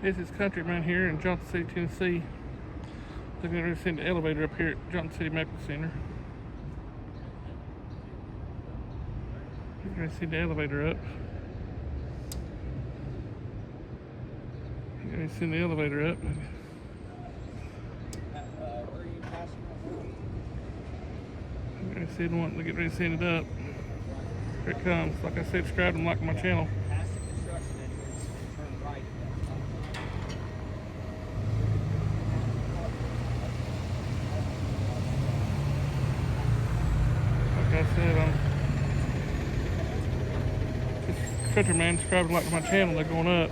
This is Countryman here in Johnson City, Tennessee. Looking at seeing the elevator up here at Johnson City Medical Center. You're going to see the elevator up. You're going to see the elevator up. You're going to see the one. Get ready to send it up. Here it comes. Like I said, subscribe and like my channel. Like I said, just Countryman, subscribe and like my channel. They're going up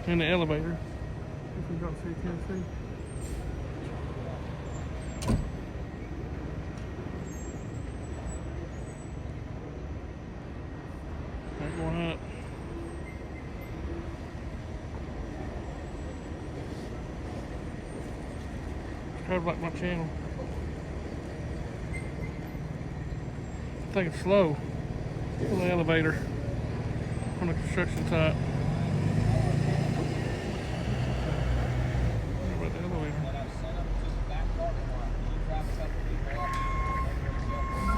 in the elevator. This is Johnson City, Tennessee. They're going up. Subscribe like my channel. I think it's slow. The elevator on the construction site. What about the elevator?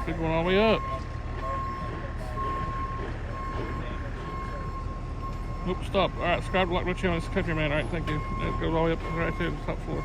It's going all the way up. Oops, stop. Alright, subscribe, like my channel. It's Countryman. Alright, thank you. It goes all the way up right there to the top floor.